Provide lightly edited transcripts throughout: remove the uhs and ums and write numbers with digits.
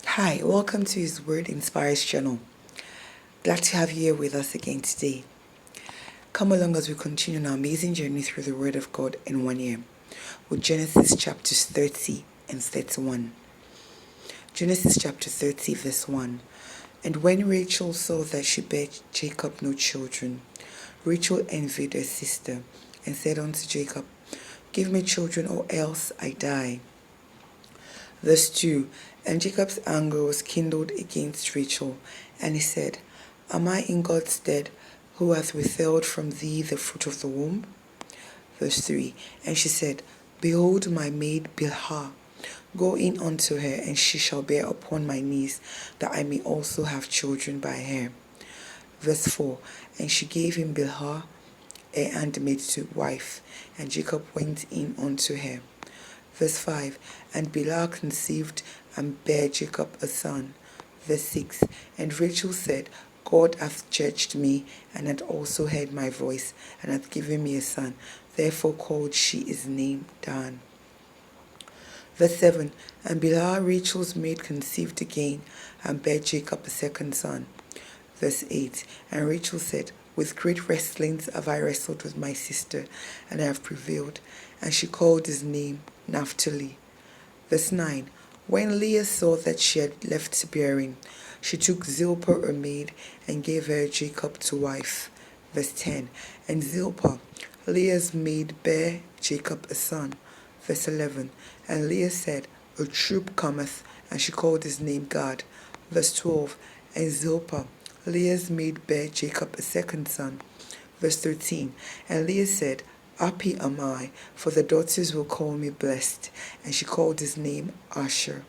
Hi, welcome to His Word Inspires channel. Glad to have you here with us again today. Come along as we continue on our amazing journey through the Word of God in 1 year with Genesis chapters 30 and 31. Genesis chapter 30 verse 1. And when Rachel saw that she bare Jacob no children, Rachel envied her sister and said unto Jacob, Give me children or else I die. Verse 2. And Jacob's anger was kindled against Rachel, and he said, Am I in God's stead, who hath withheld from thee the fruit of the womb? Verse 3. And she said, Behold my maid Bilhah, go in unto her, and she shall bear upon my knees, that I may also have children by her. Verse 4. And she gave him Bilhah, her handmaid, to wife, and Jacob went in unto her. Verse 5. And Bilhah conceived and bare Jacob a son. Verse 6. And Rachel said, God hath judged me, and hath also heard my voice, and hath given me a son. Therefore called she his name Dan. Verse 7. And Bilhah Rachel's maid conceived again, and bare Jacob a second son. Verse 8. And Rachel said, With great wrestlings have I wrestled with my sister, and I have prevailed. And she called his name Naphtali. Verse 9. When Leah saw that she had left bearing, she took Zilpah her maid, and gave her Jacob to wife. Verse 10. And Zilpah, Leah's maid, bare Jacob a son. Verse 11. And Leah said, A troop cometh, and she called his name Gad. Verse 12. And Zilpah, Leah's maid, bare Jacob a second son. Verse 13. And Leah said, Happy am I, for the daughters will call me blessed. And she called his name Asher.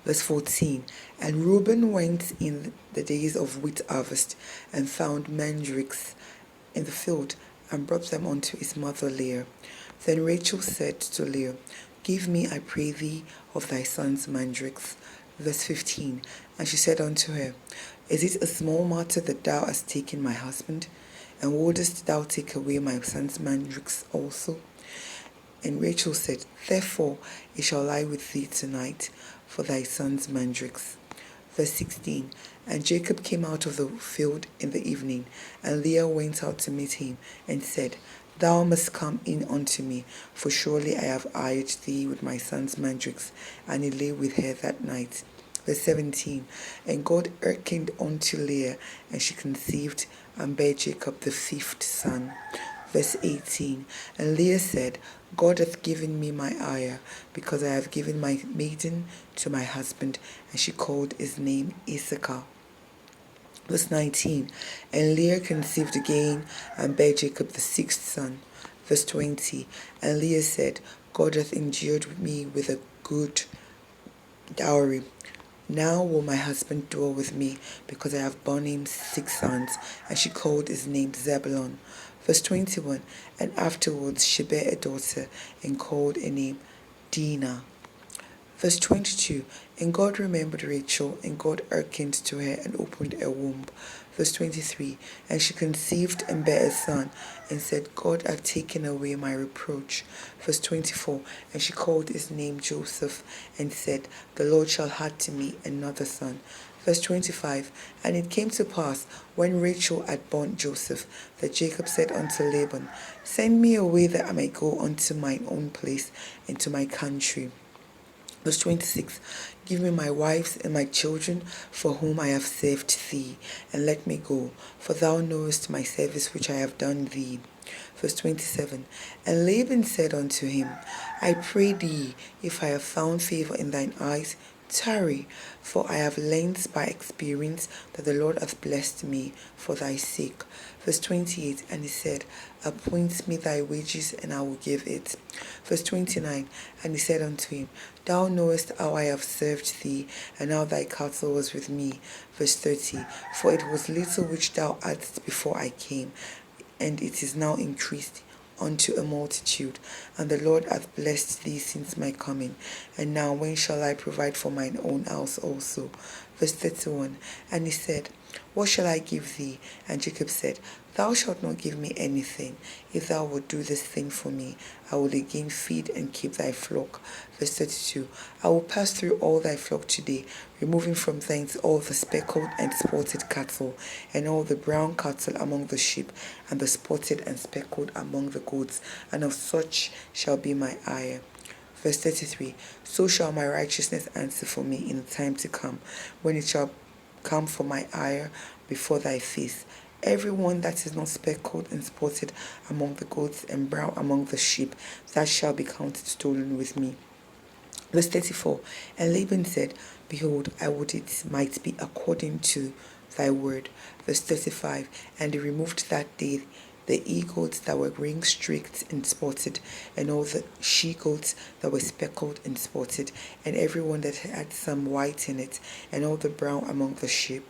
Verse 14. And Reuben went in the days of wheat harvest, and found mandrakes in the field, and brought them unto his mother Leah. Then Rachel said to Leah, Give me, I pray thee, of thy son's mandrakes. Verse 15. And she said unto her, Is it a small matter that thou hast taken my husband? And wouldest thou take away my son's mandrakes also? And Rachel said, Therefore it shall lie with thee tonight for thy son's mandrakes. Verse 16. And Jacob came out of the field in the evening, and Leah went out to meet him, and said, Thou must come in unto me, for surely I have eyed thee with my son's mandrakes. And he lay with her that night. Verse 17. And God hearkened unto Leah, and she conceived, and bare Jacob the fifth son. Verse 18. And Leah said, God hath given me my ire, because I have given my maiden to my husband. And she called his name Issachar. Verse 19. And Leah conceived again, and bare Jacob the sixth son. Verse 20. And Leah said, God hath endued me with a good dowry. Now will my husband dwell with me, because I have borne him 6 sons. And she called his name Zebulun. Verse 21. And afterwards she bare a daughter, and called her name Dinah. Verse 22. And God remembered Rachel, and God hearkened to her, and opened her womb. Verse 23. And she conceived and bare a son, and said, God hath taken away my reproach. Verse 24. And she called his name Joseph, and said, The Lord shall add to me another son. Verse 25. And it came to pass, when Rachel had borne Joseph, that Jacob said unto Laban, Send me away, that I may go unto mine own place, and to my country. Verse 26. Give me my wives and my children, for whom I have served thee, and let me go, for thou knowest my service which I have done thee. Verse 27. And Laban said unto him, I pray thee, if I have found favor in thine eyes, tarry, for I have learned by experience that the Lord hath blessed me for thy sake. Verse 28. And he said, Appoint me thy wages, and I will give it. Verse 29. And he said unto him, Thou knowest how I have served thee, and how thy cattle was with me. Verse 30. For it was little which thou hadst before I came, and it is now increased unto a multitude, and the Lord hath blessed thee since my coming. And now when shall I provide for mine own house also? Verse 31. And he said, What shall I give thee? And Jacob said, Thou shalt not give me anything. If thou wilt do this thing for me, I will again feed and keep thy flock. Verse 32. I will pass through all thy flock today, removing from thence all the speckled and spotted cattle, and all the brown cattle among the sheep, and the spotted and speckled among the goats, and of such shall be my ire. Verse 33. So shall my righteousness answer for me in the time to come, when it shall come for my ire before thy face. Every one that is not speckled and spotted among the goats and brown among the sheep, that shall be counted stolen with me. Verse 34. And Laban said, Behold, I would it might be according to thy word. Verse 35. And he removed that day the he-goats that were ring-streaked and spotted, and all the she-goats that were speckled and spotted, and every one that had some white in it, and all the brown among the sheep,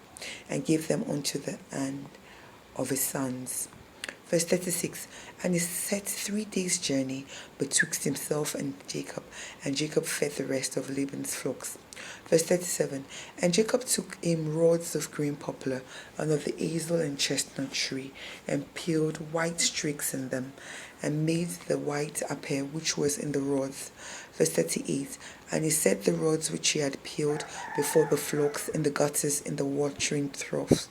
and gave them unto the hand of his sons. Verse 36. And he set 3 days' journey betwixt himself and Jacob fed the rest of Laban's flocks. Verse 37. And Jacob took him rods of green poplar, and of the hazel and chestnut tree, and peeled white streaks in them, and made the white appear which was in the rods. Verse 38. And he set the rods which he had peeled before the flocks in the gutters in the watering troughs,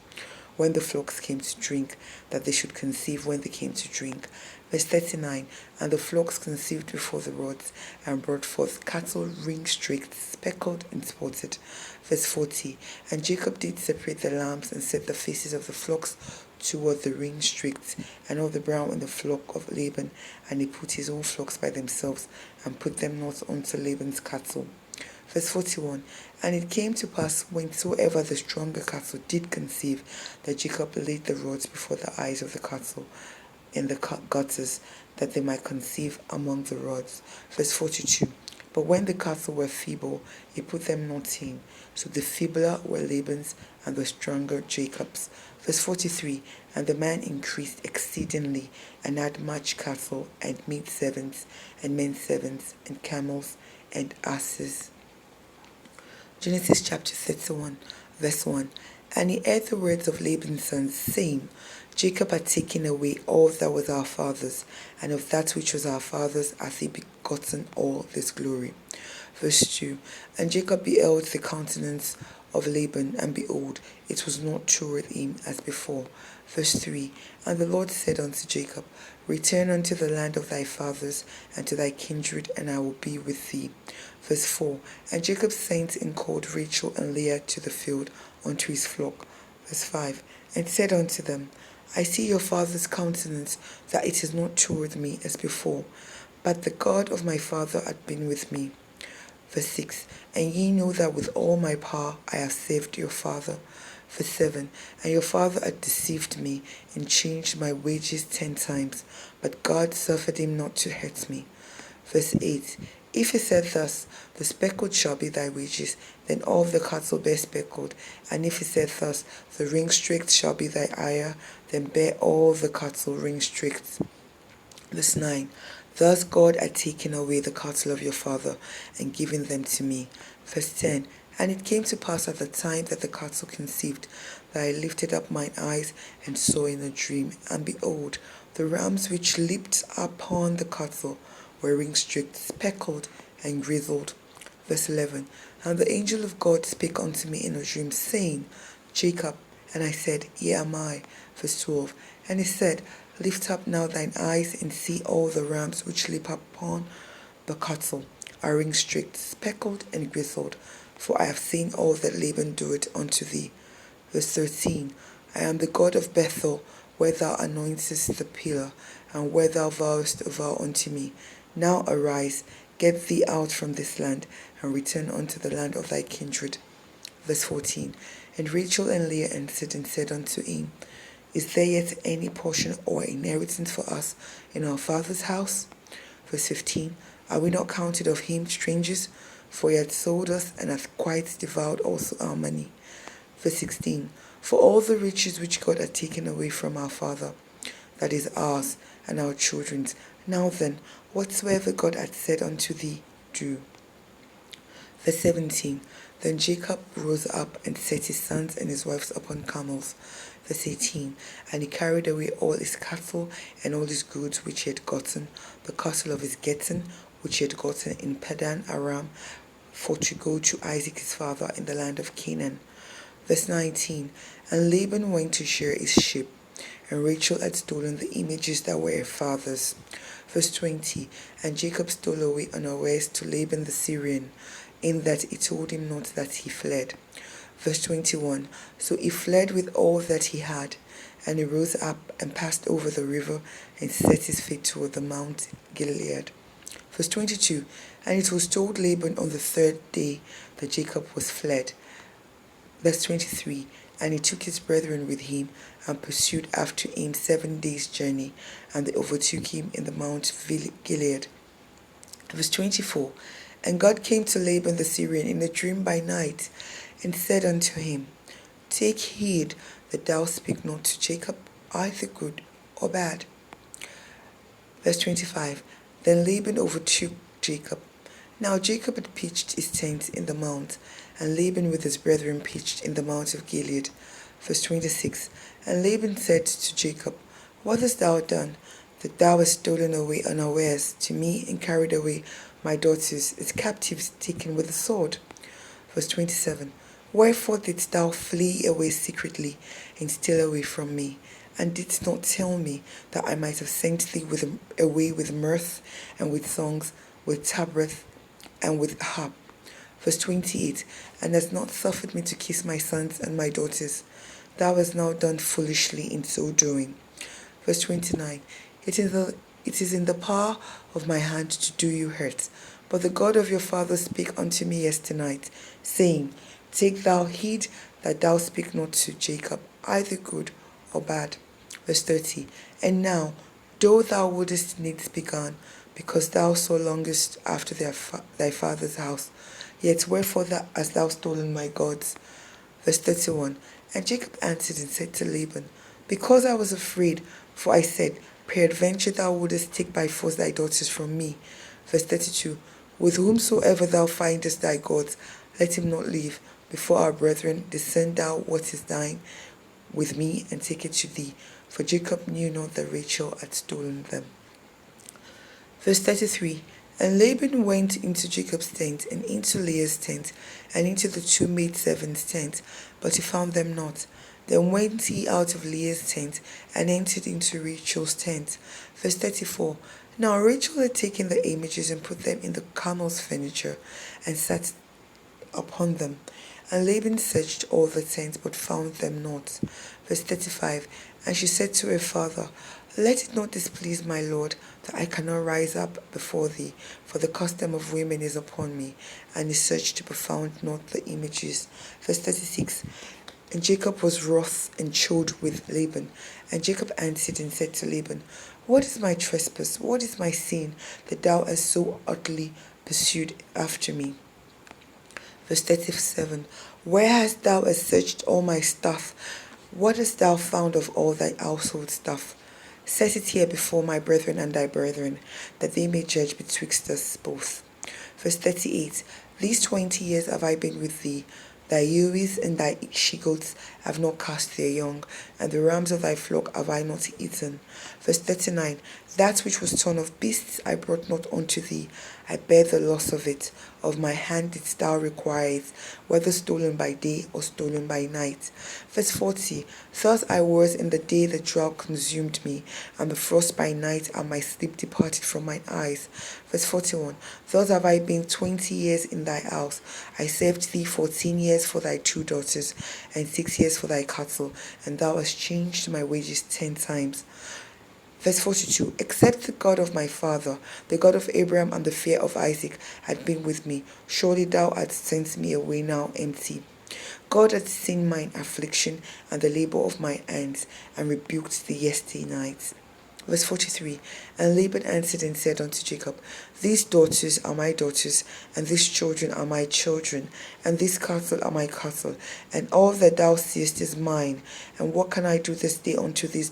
when the flocks came to drink, that they should conceive when they came to drink. Verse 39. And the flocks conceived before the rods, and brought forth cattle ring-streaked, speckled, and spotted. Verse 40. And Jacob did separate the lambs, and set the faces of the flocks toward the ring-streaked, and all the brown in the flock of Laban, and he put his own flocks by themselves, and put them not unto Laban's cattle. Verse 41. And it came to pass, whensoever the stronger cattle did conceive, that Jacob laid the rods before the eyes of the cattle in the gutters, that they might conceive among the rods. Verse 42. But when the cattle were feeble, he put them not in. So the feebler were Laban's, and the stronger Jacob's. Verse 43. And the man increased exceedingly, and had much cattle, and maid servants, and men servants, and camels, and asses. Genesis chapter 31, verse 1. And he heard the words of Laban's sons, saying, Jacob had taken away all that was our father's, and of that which was our father's hath he begotten all this glory. Verse 2. And Jacob beheld the countenance of Laban, and behold, it was not toward him as before. Verse 3. And the Lord said unto Jacob, Return unto the land of thy fathers, and to thy kindred, and I will be with thee. Verse 4. And Jacob sent and called Rachel and Leah to the field unto his flock. Verse 5. And said unto them, I see your father's countenance, that it is not toward me as before, but the God of my father hath been with me. Verse 6. And ye know that with all my power I have saved your father. Verse 7. And your father had deceived me, and changed my wages 10 times, but God suffered him not to hurt me. Verse 8. If he said thus, the speckled shall be thy wages, then all the cattle bear speckled. And if he said thus, the ring-streaked shall be thy ire, then bear all the cattle ring-streaked. Verse 9. Thus God had taken away the cattle of your father, and given them to me. Verse 10. And it came to pass at the time that the cattle conceived, that I lifted up mine eyes, and saw in a dream, and behold, the rams which leaped upon the cattle were ring-streaked, speckled, and grizzled. Verse 11. And the angel of God spake unto me in a dream, saying, Jacob. And I said, Here am I. Verse 12. And he said, Lift up now thine eyes, and see all the rams which leap upon the cattle are ring-streaked, speckled, and grizzled. For I have seen all that Laban doeth unto thee. Verse 13. I am the God of Bethel, where thou anointest the pillar, and where thou vowest a vow unto me. Now arise, get thee out from this land, and return unto the land of thy kindred. Verse 14. And Rachel and Leah answered and said unto him, Is there yet any portion or inheritance for us in our father's house? Verse 15. Are we not counted of him strangers? For he hath sold us, and hath quite devoured also our money. Verse 16. For all the riches which God had taken away from our father, that is ours and our children's. Now then, whatsoever God hath said unto thee, do. Verse 17. Then Jacob rose up and set his sons and his wives upon camels. Verse 18. And he carried away all his cattle and all his goods which he had gotten, the cattle of his getting which he had gotten in Padan Aram, for to go to Isaac his father in the land of Canaan. Verse 19. And Laban went to shear his sheep, and Rachel had stolen the images that were her father's. Verse 20. And Jacob stole away unawares to Laban the Syrian, in that he told him not that he fled. Verse 21. So he fled with all that he had, and he rose up and passed over the river and set his feet toward the Mount Gilead. Verse 22. And it was told Laban on the third day that Jacob was fled. Verse 23. And he took his brethren with him and pursued after him 7 days' journey, and they overtook him in the Mount Gilead. Verse 24. And God came to Laban the Syrian in a dream by night, and said unto him, Take heed that thou speak not to Jacob either good or bad. Verse 25. Then Laban overtook Jacob. Now Jacob had pitched his tent in the mount, and Laban with his brethren pitched in the mount of Gilead. Verse 26. And Laban said to Jacob, What hast thou done, that thou hast stolen away unawares to me, and carried away my daughters as captives taken with the sword? Verse 27. Wherefore didst thou flee away secretly, and steal away from me, and didst not tell me, that I might have sent thee away with mirth, and with songs, with tabreth, and with harp? Verse 28. And hast not suffered me to kiss my sons and my daughters. Thou hast now done foolishly in so doing. Verse 29. It is in the power of my hand to do you hurt. But the God of your father spake unto me yesternight, saying, Take thou heed that thou speak not to Jacob, either good or bad. Verse 30. And now, though thou wouldest needs be gone, because thou so longest after thy father's house, yet wherefore hast thou stolen my gods? Verse 31. And Jacob answered and said to Laban, Because I was afraid, for I said, Peradventure thou wouldest take by force thy daughters from me. Verse 32. With whomsoever thou findest thy gods, let him not live. Before our brethren, discern thou what is thine with me, and take it to thee. For Jacob knew not that Rachel had stolen them. Verse 33. And Laban went into Jacob's tent, and into Leah's tent, and into the two maidservants' tent, but he found them not. Then went he out of Leah's tent, and entered into Rachel's tent. Verse 34. Now Rachel had taken the images and put them in the camel's furniture, and sat upon them. And Laban searched all the tents, but found them not. Verse 35. And she said to her father, Let it not displease my lord, that I cannot rise up before thee, for the custom of women is upon me. And he searched, but found not the images. Verse 36. And Jacob was wroth and chode with Laban. And Jacob answered and said to Laban, What is my trespass? What is my sin, that thou hast so utterly pursued after me? Verse 37. Where hast thou searched all my stuff? What hast thou found of all thy household stuff? Set it here before my brethren and thy brethren, that they may judge betwixt us both. Verse 38. These 20 years have I been with thee. Thy ewes and thy she-goats have not cast their young, and the rams of thy flock have I not eaten. Verse 39. That which was torn of beasts I brought not unto thee. I bear the loss of it. Of my hand didst thou require it, whether stolen by day or stolen by night. Verse 40. Thus I was in the day the drought consumed me, and the frost by night, and my sleep departed from mine eyes. Verse 41. Thus have I been 20 years in thy house. I served thee 14 years for thy 2 daughters, and 6 years for thy cattle, and thou hast changed my wages 10 times. Verse 42. Except the God of my father, the God of Abraham and the fear of Isaac, had been with me, surely thou hadst sent me away now empty. God had seen mine affliction and the labor of my hands, and rebuked thee yesterday night. Verse 43. And Laban answered and said unto Jacob, These daughters are my daughters, and these children are my children, and these cattle are my cattle, and all that thou seest is mine. And what can I do this day unto these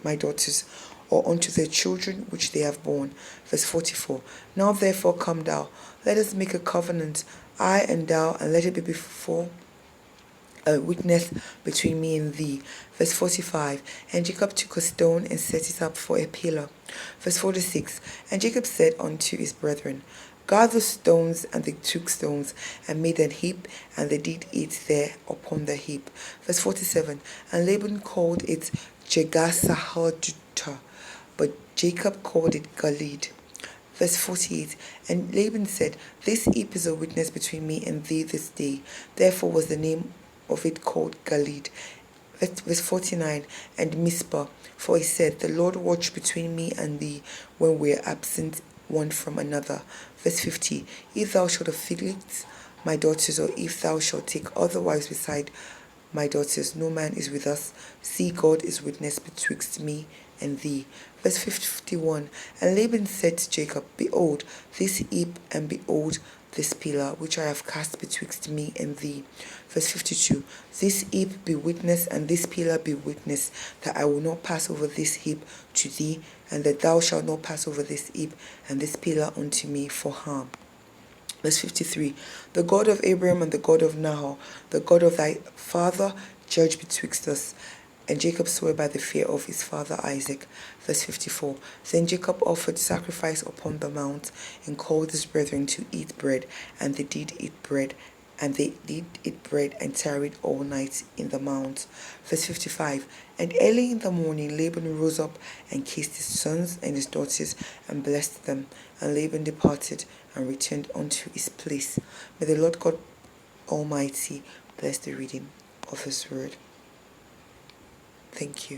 my daughters, or unto their children which they have borne? Verse 44. Now therefore come thou, let us make a covenant, I and thou, and let it be before a witness between me and thee. Verse 45. And Jacob took a stone and set it up for a pillar. Verse 46. And Jacob said unto his brethren, gather stones, and they took stones, and made an heap, and they did eat there upon the heap. Verse 47. And Laban called it Jegasahadutah, but Jacob called it Galeed. Verse 48. And Laban said, this heap is a witness between me and thee this day. Therefore was the name of it called Galeed. Verse 49. And Mizpah, for he said, the Lord watch between me and thee when we are absent one from another. Verse 50. If thou shalt afflict my daughters, or if thou shalt take other wives beside my daughters, no man is with us. See, God is witness betwixt me and thee. Verse 51. And Laban said to Jacob, behold this heap, and behold this pillar, which I have cast betwixt me and thee. Verse 52. This heap be witness, and this pillar be witness, that I will not pass over this heap to thee, and that thou shalt not pass over this heap and this pillar unto me for harm. Verse 53. The God of Abraham and the God of Nahor, the God of thy father, judge betwixt us. And Jacob swore by the fear of his father Isaac. Verse 54. Then Jacob offered sacrifice upon the mount, and called his brethren to eat bread. And they did eat bread. And they did eat bread, and tarried all night in the mount. Verse 55. And early in the morning Laban rose up, and kissed his sons and his daughters, and blessed them. And Laban departed, and returned unto his place. May the Lord God Almighty bless the reading of his word. Thank you.